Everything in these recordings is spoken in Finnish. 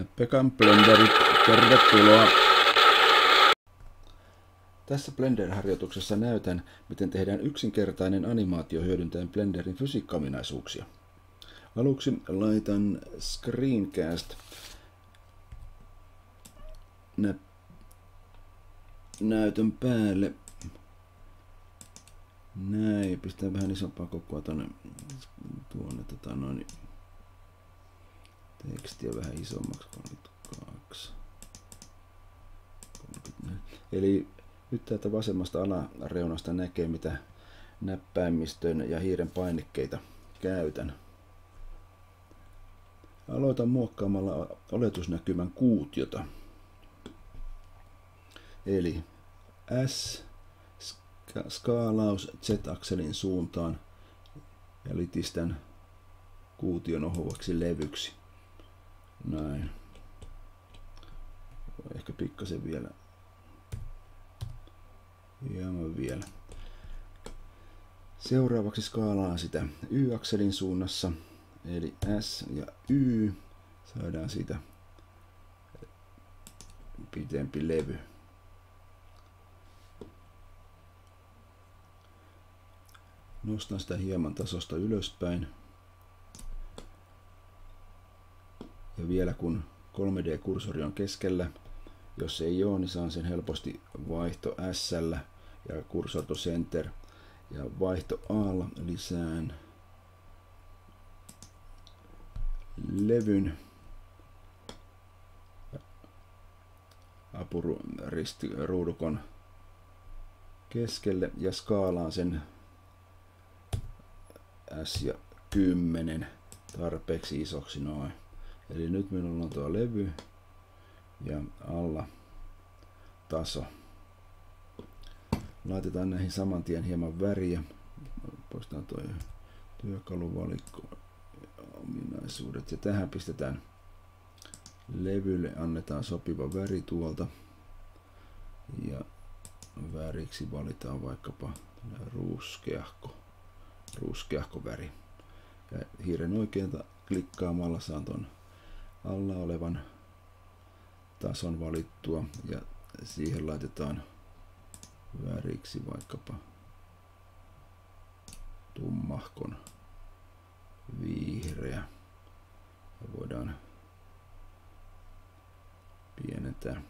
Pekan Blenderit, tervetuloa! Tässä Blender-harjoituksessa näytän, miten tehdään yksinkertainen animaatio hyödyntäen Blenderin fysiikkaominaisuuksia. Aluksi laitan Screencast näytön päälle. Näin, pistää vähän isompaa kokoa tuonne tekstiä vähän isommaksi, 32. 34. Eli nyt täältä vasemmasta alareunasta näkee, mitä näppäimistön ja hiiren painikkeita käytän. Aloitan muokkaamalla oletusnäkymän kuutiota. Eli S-skaalaus Z-akselin suuntaan ja litistän kuution ohuvaksi levyksi. Näin. Ehkä pikkasen vielä. Hieman vielä. Seuraavaksi skaalaan sitä Y-akselin suunnassa. Eli S ja Y. Saadaan siitä pitempi levy. Nostan sitä hieman tasosta ylöspäin. Ja vielä kun 3D-kursori on keskellä, jos ei ole, niin saan sen helposti vaihto S-llä ja cursor to center. Ja vaihto A-lla lisään levyn apuristiruudukon keskelle ja skaalaan sen S ja 10 tarpeeksi isoksi noin. Eli nyt minulla on tuo levy ja alla taso. Laitetaan näihin saman tien hieman väriä. Poistetaan tuo työkaluvalikko ominaisuudet ja tähän pistetään levylle, annetaan sopiva väri tuolta ja väriksi valitaan vaikkapa ruskeahko väri. Ja hiiren oikealta klikkaamalla saan ton alla olevan tason valittua ja siihen laitetaan väriksi vaikkapa tummahkon vihreä. Ja voidaan pienentää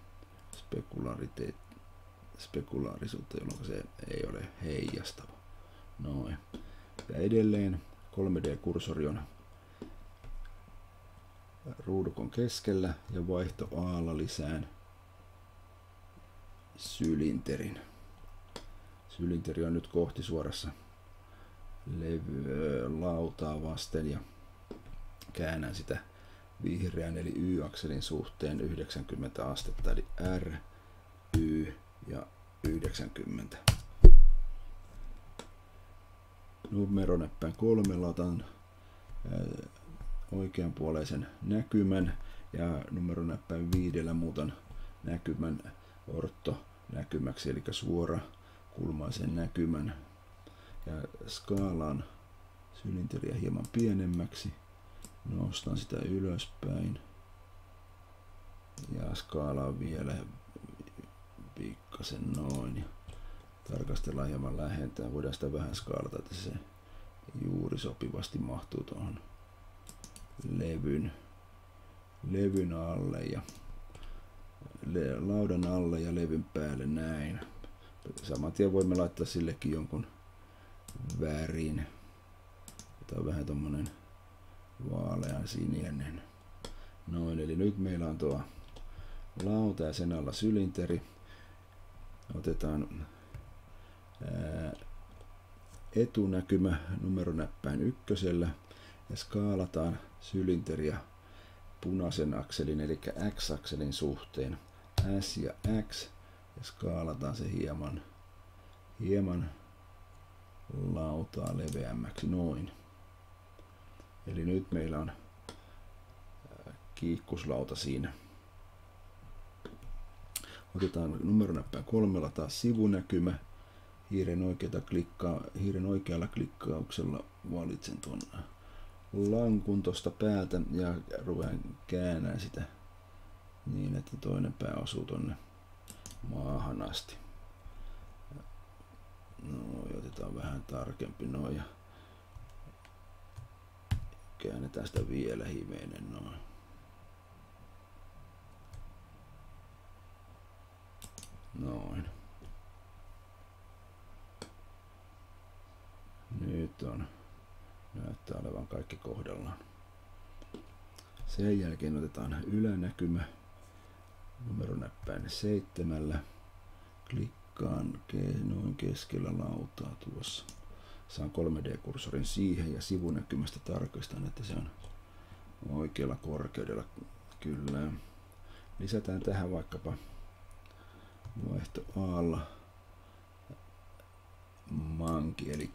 spekulaarisuutta, jolloin se ei ole heijastava. Noin. Ja edelleen 3D-kursori on ruudukon keskellä ja vaihto A:lla lisään sylinterin. Sylinteri on nyt kohtisuorassa lautaa vasten ja käännän sitä vihreän eli Y-akselin suhteen 90 astetta eli R, Y ja 90. Numeronäppäin 3 otan oikeanpuoleisen näkymän ja numeronäppäin 5 muutan näkymän orttonäkymäksi eli suora kulmaisen näkymän ja skaalaan sylinteriä hieman pienemmäksi, nostan sitä ylöspäin ja skaalaan vielä pikkasen noin ja tarkastellaan hieman lähentää, voidaan sitä vähän skaalata, että se juuri sopivasti mahtuu tuohon levyn alle ja laudan alle ja levyn päälle näin. Saman tien voimme laittaa sillekin jonkun värin. Tämä on vähän tommonen vaalean sininen. Noin, eli nyt meillä on tuo lauta ja sen alla sylinteri. Otetaan etunäkymä numeronäppäin 1 ja skaalataan sylinteriä punaisen akselin eli X-akselin suhteen. S ja X ja skaalataan se hieman lautaa leveämmäksi noin. Eli nyt meillä on kiikkuslauta siinä. Otetaan numeronäppäin 3 taas sivunäkymä. Hiiren oikealla klikkauksella valitsen tuon lankun tuosta päältä ja ruvean käännään sitä niin, että toinen pää osuu tonne maahan asti. No, otetaan vähän tarkempi noin ja käännetään sitä vielä hivenen noin. Noin. Nyt näyttää olevan kaikki kohdallaan. Sen jälkeen otetaan ylänäkymä numeronäppäin 7. Klikkaan noin keskellä lautaa tuossa. Saan 3D-kursorin siihen ja sivunäkymästä tarkistan, että se on oikealla korkeudella. Kyllä. Lisätään tähän vaikkapa vaihto A:lla manki, eli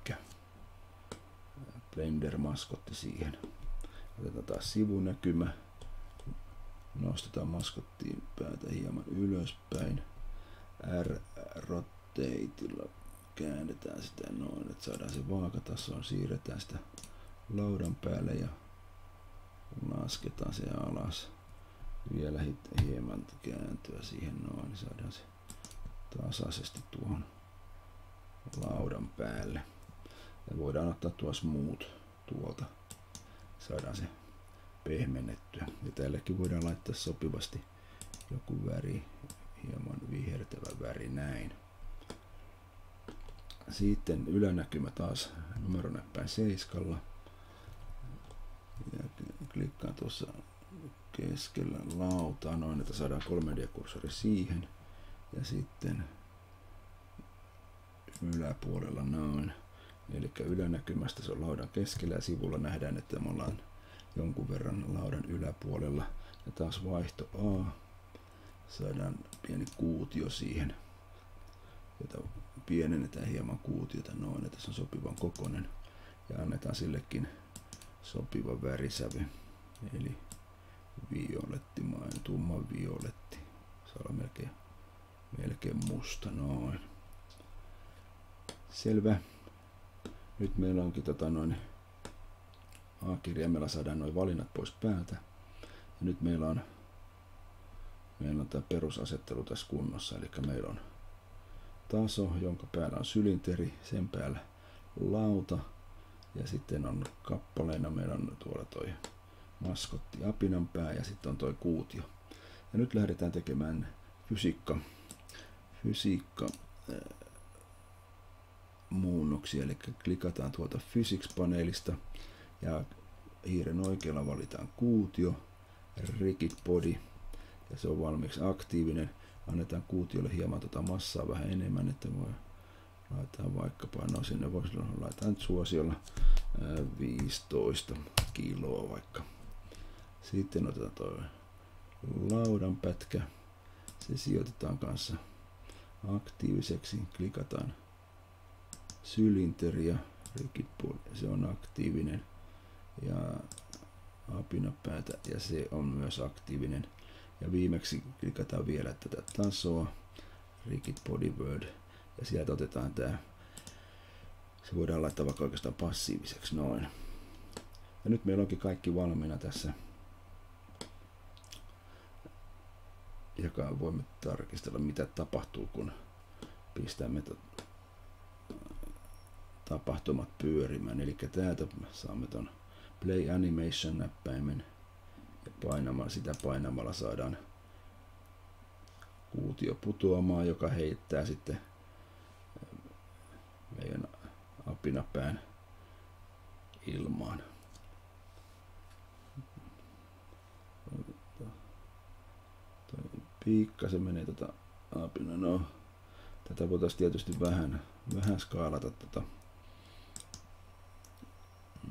Blender-maskotti siihen. Otetaan taas sivunäkymä. Nostetaan maskottiin päätä hieman ylöspäin. R-rotateilla käännetään sitä noin, että saadaan se vaakatasoon. Siirretään sitä laudan päälle ja lasketaan se alas. Vielä hieman kääntyä siihen noin, niin saadaan se tasaisesti tuohon laudan päälle. Ja voidaan ottaa tuo smooth tuolta. Saadaan se pehmennettyä. Ja tällekin voidaan laittaa sopivasti joku väri, hieman vihertävä väri näin. Sitten ylänäkymä taas numeronäppäin 7. Ja klikkaan tuossa keskellä lautaa noin, että saadaan 3D-kursori siihen. Ja sitten yläpuolella noin. Eli ylänäkymästä se on laudan keskellä ja sivulla nähdään, että me ollaan jonkun verran laudan yläpuolella. Ja taas vaihto A. Saadaan pieni kuutio siihen. Jota pienennetään hieman kuutiota noin, että se on sopivan kokoinen. Ja annetaan sillekin sopiva värisävy. Eli violettimainen, tumma violetti. Se on melkein musta noin. Selvä. Nyt meillä onkin A-kirjaimella saadaan noin valinnat pois päältä. Ja nyt meillä on tämä perusasettelu tässä kunnossa. Eli meillä on taso, jonka päällä on sylinteri, sen päällä lauta. Ja sitten on kappaleena meillä on tuolla toi maskotti apinan pää ja sitten on toi kuutio. Ja nyt lähdetään tekemään fysiikka muunnoksia, eli klikataan tuolta Physics-paneelista ja hiiren oikealla valitaan kuutio, rigid body ja se on valmiiksi aktiivinen. Annetaan kuutiolle hieman massaa vähän enemmän, että voi laittaa vaikkapa, no sinne voisi laittaa nyt suosiolla 15 kiloa vaikka. Sitten otetaan tuo laudan pätkä, se sijoitetaan kanssa aktiiviseksi, klikataan sylinteriä, rigid body, se on aktiivinen ja apinapäätä ja se on myös aktiivinen. Ja viimeksi klikataan vielä tätä tasoa, rigid body word, ja sieltä otetaan tää, se voidaan laittaa vaikka oikeastaan passiiviseksi noin. Ja nyt meillä onkin kaikki valmiina tässä, joka voimme tarkistella mitä tapahtuu kun pistämme tapahtumat pyörimään. Eli täältä saamme ton Play Animation näppäimen ja sitä painamalla saadaan kuutio putoamaan, joka heittää sitten meidän apinapään ilmaan. Piikka, se menee apina. No, tätä voitaisiin tietysti vähän skaalata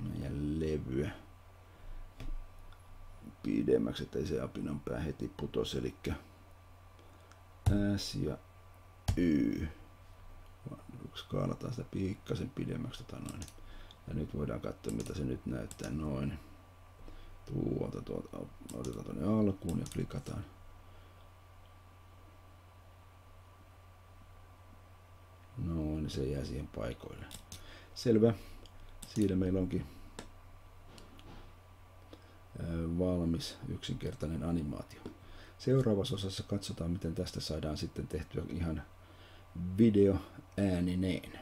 meidän levyä pidemmäksi, ettei se apinan pää heti putosi, eli S ja Y. Skaalataan sitä pikkasen pidemmäksi noin. Ja nyt voidaan katsoa mitä se nyt näyttää noin. Tuolta otetaan tuonne alkuun ja klikataan. Noin, se jää siihen paikoille. Selvä. Siinä meillä onkin valmis yksinkertainen animaatio. Seuraavassa osassa katsotaan, miten tästä saadaan sitten tehtyä ihan video äänineen.